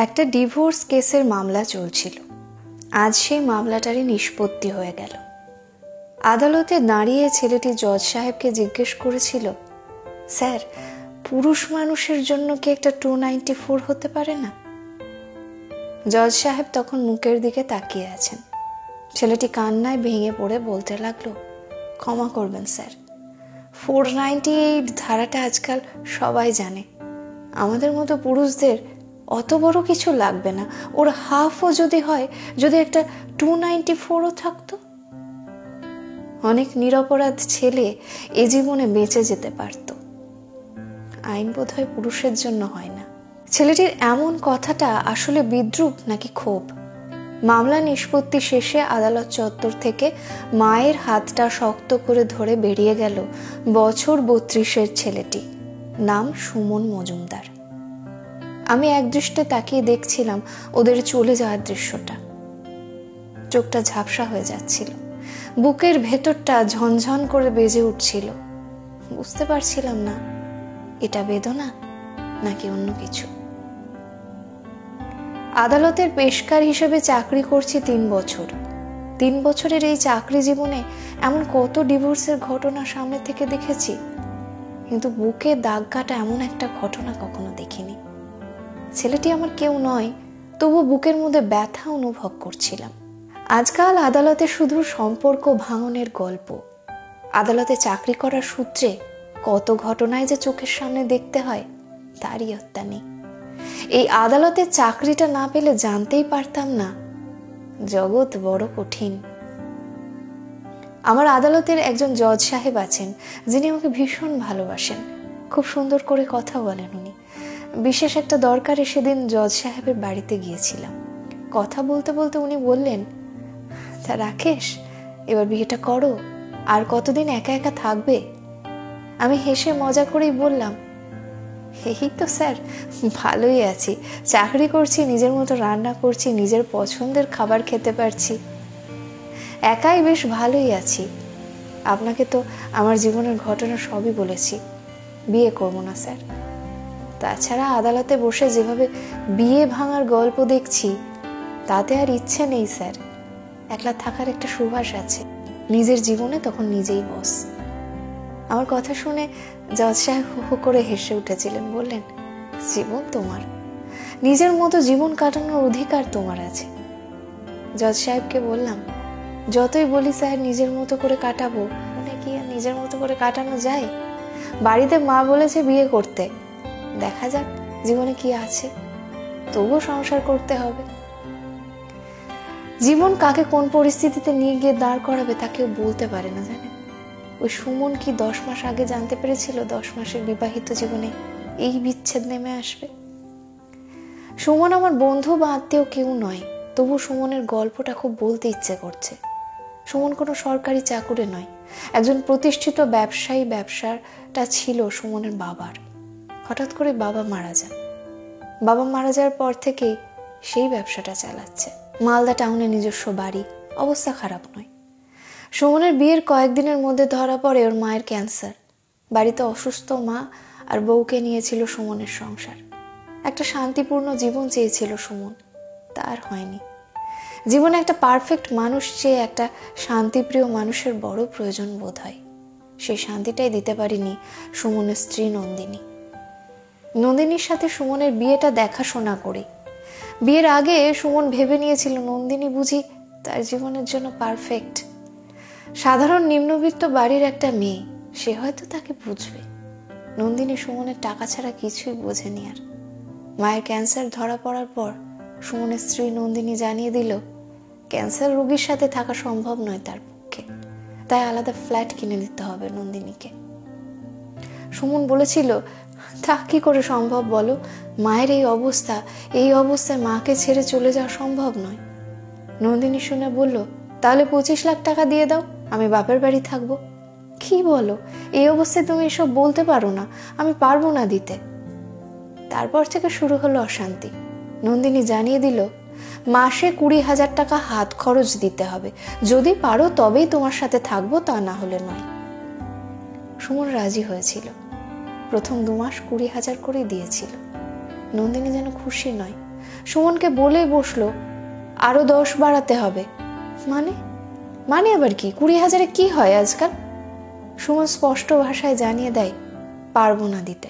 একটা ডিভোর্স কেসের মামলা চলছিল। আজ সেই মামলাটারই নিষ্পত্তি হয়ে গেল। আদালতে দাঁড়িয়ে ছেলেটি জজ সাহেবকে জিজ্ঞেস করেছিল, স্যার, পুরুষ মানুষের জন্য কি একটা 294 হতে পারে না? জজ সাহেব তখন মুখের দিকে তাকিয়ে আছেন। ছেলেটি কান্নায় ভেঙে পড়ে বলতে লাগলো, ক্ষমা করবেন স্যার, 498 ধারাটা আজকাল সবাই জানে। আমাদের মতো পুরুষদের অত বড় কিছু লাগবে না, ওর হাফও যদি হয়, যদি একটা 294ও থাকতো, অনেক নিরপরাধ ছেলে এ জীবনে বেঁচে যেতে পারত। আইন বোধহয় পুরুষের জন্য হয় না। ছেলেটির এমন কথাটা আসলে বিদ্রূপ নাকি ক্ষোভ? মামলা নিষ্পত্তি শেষে আদালত চত্বর থেকে মায়ের হাতটা শক্ত করে ধরে বেরিয়ে গেল বছর 32-এর ছেলেটি, নাম সুমন মজুমদার। আমি একদৃষ্টে তাকিয়ে দেখছিলাম ওদের চলে যাওয়ার দৃশ্যটা। চোখটা ঝাপসা হয়ে যাচ্ছিল, বুকের ভেতরটা ঝনঝন করে বেজে উঠছিল। বুঝতে পারছিলাম না এটা বেদনা নাকি অন্য কিছু। আদালতের পেশকার হিসেবে চাকরি করছি 3 বছর। 3 বছরের এই চাকরি জীবনে এমন কত ডিভোর্সের ঘটনা সামনে থেকে দেখেছি, কিন্তু বুকে দাগ কাটা এমন একটা ঘটনা কখনো দেখিনি। ছেলেটি আমার কেউ নয়, তবু বুকের মধ্যে ব্যথা অনুভব করছিলাম। আজকাল আদালতে শুধু সম্পর্ক ভাঙনের গল্প। আদালতে চাকরি করার সূত্রে কত ঘটনায় যে চোখের সামনে দেখতে হয় তারই হত্যা নেই। এই আদালতের চাকরিটা না পেলে জানতেই পারতাম না জগৎ বড় কঠিন। আমার আদালতের একজন জজ সাহেব আছেন, যিনি আমাকে ভীষণ ভালোবাসেন। খুব সুন্দর করে কথা বলেন উনি। বিশেষ একটা দরকারে সেদিন জজ সাহেবের বাড়িতে গিয়েছিলাম। কথা বলতে বলতে উনি বললেন, তা রাকেশ, এবার বিয়েটা করো, আর কতদিন একা একা থাকবে? আমি হেসে মজা করেই বললাম, এই তো স্যার, ভালোই আছি, চাকরি করছি, নিজের মতো রান্না করছি, নিজের পছন্দের খাবার খেতে পারছি, একাই বেশ ভালোই আছি। আপনাকে তো আমার জীবনের ঘটনা সবই বলেছি, বিয়ে করবো না স্যার। তাছাড়া আদালতে বসে যেভাবে বিয়ে ভাঙার গল্প দেখছি, তাতে আর ইচ্ছে নেই স্যার। একলা থাকার একটা সুবাস আছে, নিজের জীবনে তখন নিজেই বস। আমার কথা শুনে জজ সাহেব হু হু করে হেসে উঠেছিলেন, বললেন, জীবন তোমার, নিজের মতো জীবন কাটানোর অধিকার তোমার আছে। জজ সাহেবকে বললাম, যতই বলি স্যার নিজের মতো করে কাটাবো, মনে কি আর নিজের মতো করে কাটানো যায়? বাড়িতে মা বলেছে বিয়ে করতে, দেখা যাক জীবনে কি আছে, তবুও সংসার করতে হবে। জীবন কাকে কোন পরিস্থিতিতে নিয়ে গিয়ে দাঁড় করাবে তা কেউ বলতে পারে না, জানেন? ওই সুমন কি 10 মাস আগে জানতে পেরেছিল 10 মাসের বিবাহিত জীবনে এই বিচ্ছেদ নেমে আসবে? সুমন আমার বন্ধু বা আত্মীয় কেউ নয়, তবু সুমনের গল্পটা খুব বলতে ইচ্ছে করছে। সুমন কোনো সরকারি চাকুরে নয়, একজন প্রতিষ্ঠিত ব্যবসায়ী। ব্যবসাটা ছিল সুমনের বাবার। হঠাৎ করে বাবা মারা যান। বাবা মারা যাওয়ার পর থেকেই সেই ব্যবসাটা চালাচ্ছে। মালদা টাউনে নিজস্ব বাড়ি, অবস্থা খারাপ নয়। সুমনের বিয়ের কয়েকদিনের মধ্যে ধরা পড়ে ওর মায়ের ক্যান্সার। বাড়িতে অসুস্থ মা আর বউকে নিয়েছিল সুমনের সংসার। একটা শান্তিপূর্ণ জীবন চেয়েছিল সুমন, তার হয়নি। জীবনে একটা পারফেক্ট মানুষ চেয়ে একটা শান্তিপ্রিয় মানুষের বড় প্রয়োজন বোধ হয়। সেই শান্তিটাই দিতে পারিনি সুমনের স্ত্রী নন্দিনী। নন্দিনীর সাথে সুমনের বিয়েটা দেখাশোনা করে বিয়ের আগে সুমন ভেবে নিয়েছিল নন্দিনী বুঝি তার জীবনের জন্য পারফেক্ট। সাধারণ নিম্নবিত্ত বাড়ির একটা মেয়ে, সে হয়তো তাকে বুঝবে। নন্দিনী সুমনের টাকা ছাড়া কিছুই বোঝেনি। আর মায়ের ক্যান্সার ধরা পড়ার পর সুমনের স্ত্রী নন্দিনী জানিয়ে দিল ক্যান্সার রোগীর সাথে থাকা সম্ভব নয় তার পক্ষে, তাই আলাদা ফ্ল্যাট কিনে দিতে হবে নন্দিনীকে। সুমন বলেছিল, তা কি করে সম্ভব বলো? মায়ের এই অবস্থায় মাকে ছেড়ে চলে যাওয়া সম্ভব নয়। নন্দিনী শুনে বলল, তাহলে 25 লাখ টাকা দিয়ে দাও, আমি বাপের বাড়ি থাকবো। কি বলো, এই অবস্থায় তুমি এসব বলতে পারো না, আমি পারবো না দিতে। তারপর থেকে শুরু হলো অশান্তি। নন্দিনী জানিয়ে দিল, মাসে 20,000 টাকা হাত খরচ দিতে হবে, যদি পারো তবেই তোমার সাথে থাকবো, তা না হলে নয়। সুমন রাজি হয়েছিল। প্রথম 2 মাস 20,000 করে দিয়েছিল। নন্দিনী যেন খুশি নয়। সুমনকে বলে বসলো আরো 10 বাড়াতে হবে। মানে মানে আবার কি? 20,000-এ কি হয় আজকাল? সুমন স্পষ্ট ভাষায় জানিয়ে দেয়, পারবো না দিতে।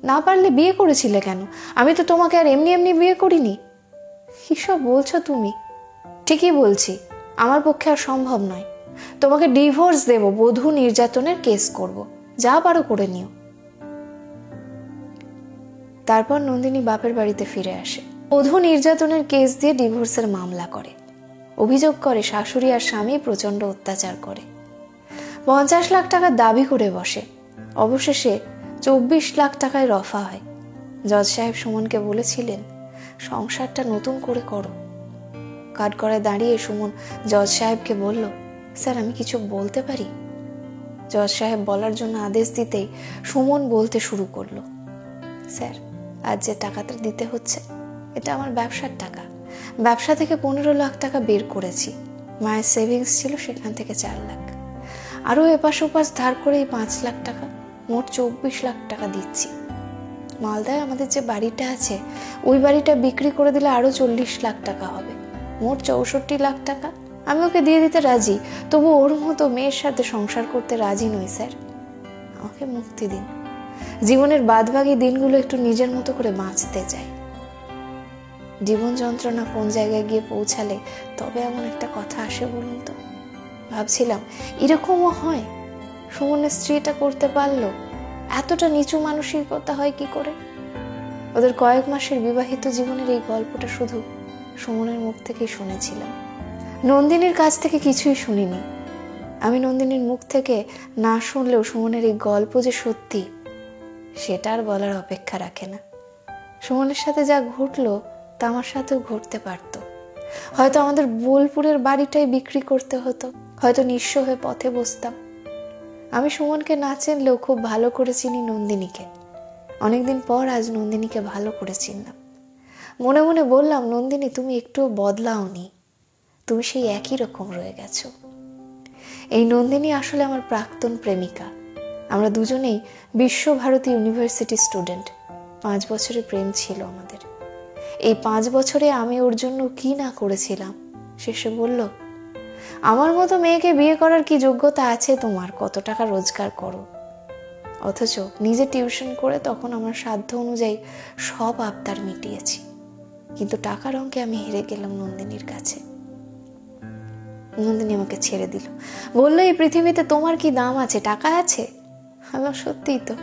না পারলে বিয়ে করেছিলে কেন? আমি তো তোমাকে আর এমনি এমনি বিয়ে করিনি। কিসব বলছো তুমি? ঠিকই বলছি, আমার পক্ষে আর সম্ভব নয়। তোমাকে ডিভোর্স দেব, বধূ নির্যাতনের কেস করব, যা পারো করে নিও। তারপর নন্দিনী বাপের বাড়িতে ফিরে আসে। বধূ নির্যাতনের কেস দিয়ে ডিভোর্সের মামলা করে। অভিযোগ করে শাশুড়ি আর স্বামী প্রচন্ড অত্যাচার করে। 50 লাখ টাকা দাবি করে বসে। অবশেষে 24 লাখ টাকায় রফা হয়। জজ সাহেব সুমনকে বলেছিলেন, সংসারটা নতুন করে করো। কাঠগড়ায় দাঁড়িয়ে সুমন জজ সাহেবকে বলল, স্যার আমি কিছু বলতে পারি? জজ সাহেব বলার জন্য আদেশ দিতেই সুমন বলতে শুরু করলো, স্যার আজ যে টাকাটা দিতে হচ্ছে এটা আমার ব্যবসার টাকা। ব্যবসা থেকে 15 লাখ টাকা বের করেছি। মায়ের সেভিংস ছিল, সেখান থেকে 4 লাখ। আরও এপাশ ওপাশ ধার করে এই 5 লাখ টাকা, মোট 24 লাখ টাকা দিচ্ছি। মালদায় আমাদের যে বাড়িটা আছে ওই বাড়িটা বিক্রি করে দিলে আরো 40 লাখ টাকা হবে, মোট 64 লাখ টাকা। আমি ওকে দিয়ে দিতে রাজি, তবু ওর মতো মেয়ের সাথে সংসার করতে রাজি নই স্যার। আমাকে মুক্তি দিন। জীবনের বাদবাকি দিনগুলো একটু নিজের মতো করে বাঁচতে চাই। জীবন যন্ত্রণা কোন জায়গায় গিয়ে পৌঁছালে তবে এমন একটা কথা আসে বলুন তো? ভাবছিলাম এরকমও হয়, সুমনের স্ত্রী এটা করতে পারলো। এতটা নিচু মানসিকতা হয় কি করে? ওদের কয়েক মাসের বিবাহিত জীবনের এই গল্পটা শুধু সুমনের মুখ থেকেই শুনেছিলাম, নন্দিনীর কাছ থেকে কিছুই শুনিনি। আমি নন্দিনীর মুখ থেকে না শুনলেও সুমনের এই গল্প যে সত্যি সেটা আর বলার অপেক্ষা রাখে না। সুমনের সাথে যা ঘটলো তা আমার সাথেও ঘটতে পারত। হয়তো আমাদের বোলপুরের বাড়িটাই বিক্রি করতে হতো, হয়তো নিঃস্ব হয়ে পথে বসতাম। আমি সুমনকে না চিনলেও খুব ভালো করে চিনি নন্দিনীকে। অনেকদিন পর আজ নন্দিনীকে ভালো করে চিনলাম। মনে মনে বললাম, নন্দিনী তুমি একটুও বদলাওনি, তুমি সেই একই রকম রয়ে গেছো। এই নন্দিনী আসলে আমার প্রাক্তন প্রেমিকা। আমরা দুজনেই বিশ্বভারতী ইউনিভার্সিটি স্টুডেন্ট। 5 বছরের প্রেম ছিল আমাদের। এই 5 বছরে আমি ওর জন্য কি না করেছিলাম। শেষে বলল, আমার মতো মেয়েকে বিয়ে করার কি যোগ্যতা আছে তোমার? কত টাকা রোজগার করো? অথচ নিজে টিউশন করে তখন আমার সাধ্য অনুযায়ী সব আবদার মিটিয়েছি। কিন্তু টাকার অঙ্কে আমি হেরে গেলাম নন্দিনীর কাছে। নন্দিনী আমাকে ছেড়ে দিল, বললো এই পৃথিবীতে তোমার কি দাম আছে? টাকা আছে? আমি সত্যিই তো,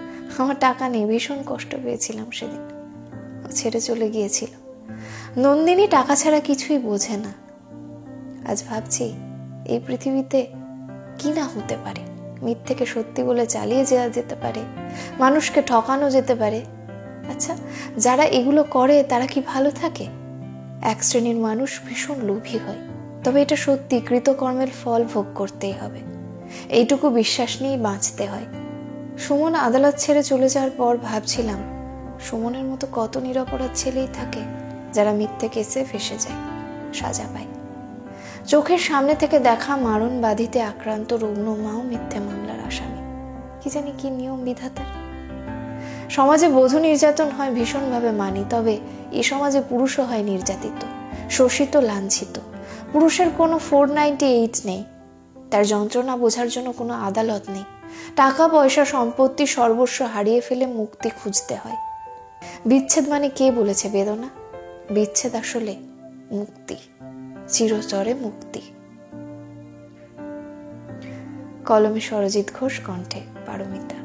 আমার টাকা নেই। ভীষণ কষ্ট পেয়েছিলাম সেদিন। ও ছেড়ে চলে গিয়েছিল। নন্দিনী টাকা ছাড়া কিছুই বোঝে না। আজ ভাবছি এই পৃথিবীতে কি না হতে পারে। মিথ্যেকে সত্যি বলে চালিয়ে যাওয়া যেতে পারে, মানুষকে ঠকানো যেতে পারে। আচ্ছা, যারা এগুলো করে তারা কি ভালো থাকে? এক শ্রেণীর মানুষ ভীষণ লোভী হয়, তবে এটা সত্যি কৃতকর্মের ফল ভোগ করতেই হবে, এইটুকু বিশ্বাস নিয়েই বাঁচতে হয়। সুমন আদালত ছেড়ে চলে যাওয়ার পর ভাবছিলাম, সুমনের মতো কত নিরপরাধ ছেলেই থাকে যারা মিথ্যে কেসে ফেসে যায়, সাজা পায়। চোখের সামনে থেকে দেখা মারণ বাধিতে আক্রান্ত রুগ্ন মাও মিথ্যে মামলার আসামি। কি জানি কি নিয়ম বিধাতার। সমাজে বধূ নির্যাতন হয় ভীষণভাবে মানি, তবে এই সমাজে পুরুষও হয় নির্যাতিত, শোষিত, লাঞ্ছিত। পুরুষের কোনো 498 নেই, তার যন্ত্রণা বোঝার জন্য কোনো আদালত নেই। টাকা পয়সা সম্পত্তি সর্বস্ব হারিয়ে ফেলে মুক্তি খুঁজতে হয়। বিচ্ছেদ মানে কে বলেছে বেদনা? বিচ্ছেদ আসলে মুক্তি, চিরতরে মুক্তি। কলমে সরজিৎ ঘোষ, কণ্ঠে পারমিতা।